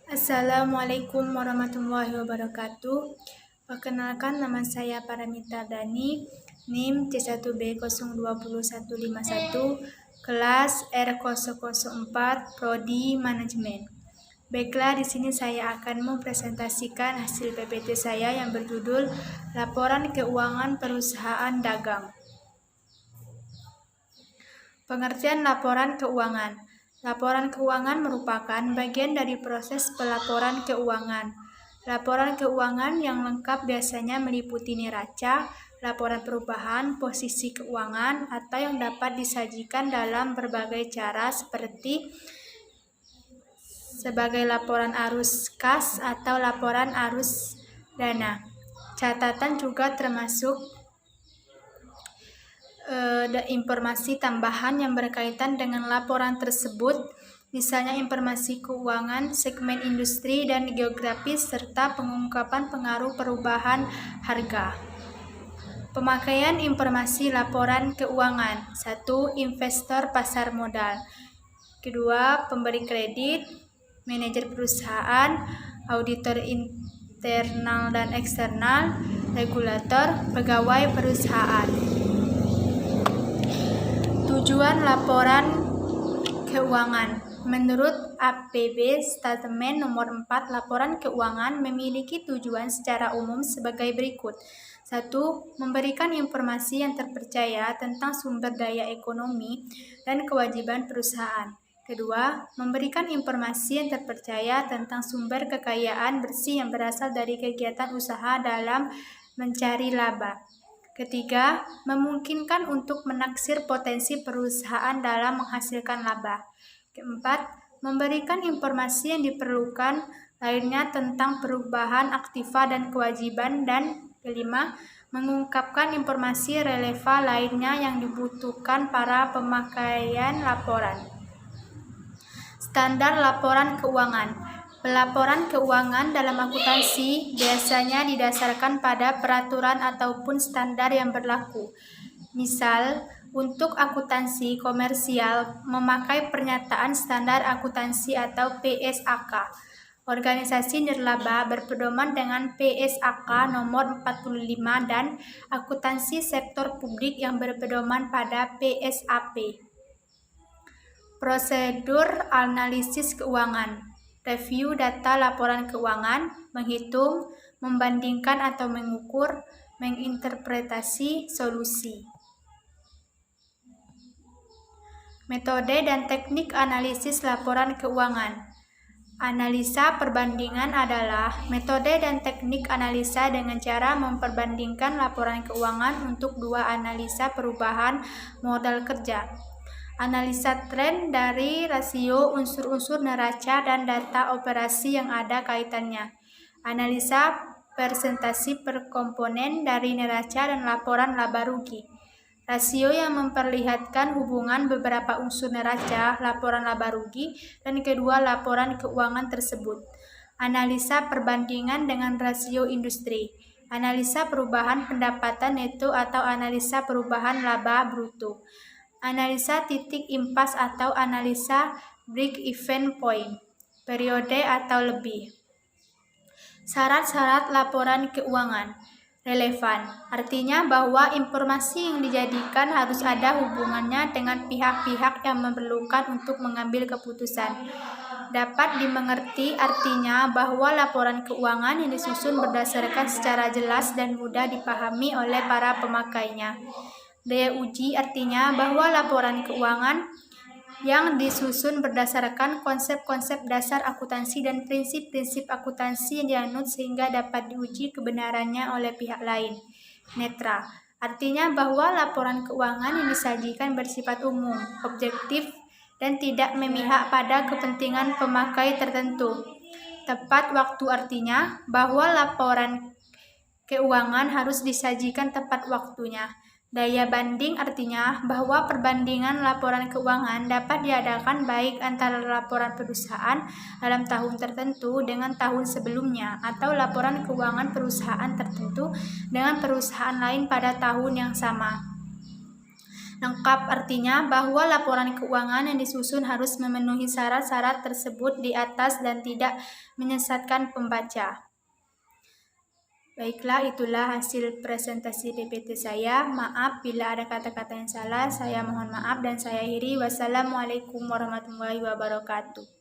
Assalamualaikum warahmatullahi wabarakatuh. Perkenalkan, nama saya Paramita Dani, NIM C1B020151, kelas R004, Prodi Manajemen. Baiklah, di sini saya akan mempresentasikan hasil PPT saya yang berjudul Laporan Keuangan Perusahaan Dagang. Pengertian laporan keuangan. Laporan keuangan merupakan bagian dari proses pelaporan keuangan. Laporan keuangan yang lengkap biasanya meliputi neraca, laporan perubahan, posisi keuangan, atau yang dapat disajikan dalam berbagai cara sebagai laporan arus kas atau laporan arus dana. Catatan juga termasuk informasi tambahan yang berkaitan dengan laporan tersebut, misalnya informasi keuangan, segmen industri dan geografis, serta pengungkapan pengaruh perubahan harga. Pemakaian informasi laporan keuangan. 1. Investor pasar modal. 2. Pemberi kredit, manajer perusahaan, auditor internal dan eksternal, regulator, pegawai perusahaan. Tujuan laporan keuangan. Menurut APB Statement Nomor 4, laporan keuangan memiliki tujuan secara umum sebagai berikut. 1. Memberikan informasi yang terpercaya tentang sumber daya ekonomi dan kewajiban perusahaan. 2. Memberikan informasi yang terpercaya tentang sumber kekayaan bersih yang berasal dari kegiatan usaha dalam mencari laba. 3. Memungkinkan untuk menaksir potensi perusahaan dalam menghasilkan laba. 4. Memberikan informasi yang diperlukan lainnya tentang perubahan aktiva dan kewajiban. Dan 5. Mengungkapkan informasi relevan lainnya yang dibutuhkan para pemakaian laporan. Standar laporan keuangan. Pelaporan keuangan dalam akuntansi biasanya didasarkan pada peraturan ataupun standar yang berlaku. Misal, untuk akuntansi komersial memakai pernyataan standar akuntansi atau PSAK. Organisasi nirlaba berpedoman dengan PSAK nomor 45 dan akuntansi sektor publik yang berpedoman pada PSAP. Prosedur analisis keuangan. Review data laporan keuangan, menghitung, membandingkan atau mengukur, menginterpretasi solusi. Metode dan teknik analisis laporan keuangan. Analisa perbandingan adalah metode dan teknik analisa dengan cara memperbandingkan laporan keuangan untuk dua analisa perubahan modal kerja. Analisa tren dari rasio unsur-unsur neraca dan data operasi yang ada kaitannya. Analisa presentasi per komponen dari neraca dan laporan laba rugi. Rasio yang memperlihatkan hubungan beberapa unsur neraca, laporan laba rugi, dan kedua laporan keuangan tersebut. Analisa perbandingan dengan rasio industri. Analisa perubahan pendapatan neto atau analisa perubahan laba bruto. Analisa titik impas atau analisa break-even point, periode atau lebih. Syarat-syarat laporan keuangan. Relevan, artinya bahwa informasi yang dijadikan harus ada hubungannya dengan pihak-pihak yang memerlukan untuk mengambil keputusan. Dapat dimengerti, artinya bahwa laporan keuangan yang disusun berdasarkan secara jelas dan mudah dipahami oleh para pemakainya. Daya uji, artinya bahwa laporan keuangan yang disusun berdasarkan konsep-konsep dasar akuntansi dan prinsip-prinsip akuntansi yang dianut sehingga dapat diuji kebenarannya oleh pihak lain. Netra, artinya bahwa laporan keuangan yang disajikan bersifat umum, objektif, dan tidak memihak pada kepentingan pemakai tertentu. Tepat waktu, artinya bahwa laporan keuangan harus disajikan tepat waktunya. Daya banding, artinya bahwa perbandingan laporan keuangan dapat diadakan baik antara laporan perusahaan dalam tahun tertentu dengan tahun sebelumnya atau laporan keuangan perusahaan tertentu dengan perusahaan lain pada tahun yang sama. Lengkap artinya bahwa laporan keuangan yang disusun harus memenuhi syarat-syarat tersebut di atas dan tidak menyesatkan pembaca. Baiklah, itulah hasil presentasi PPT saya. Maaf bila ada kata-kata yang salah, saya mohon maaf dan saya akhiri. Wassalamualaikum warahmatullahi wabarakatuh.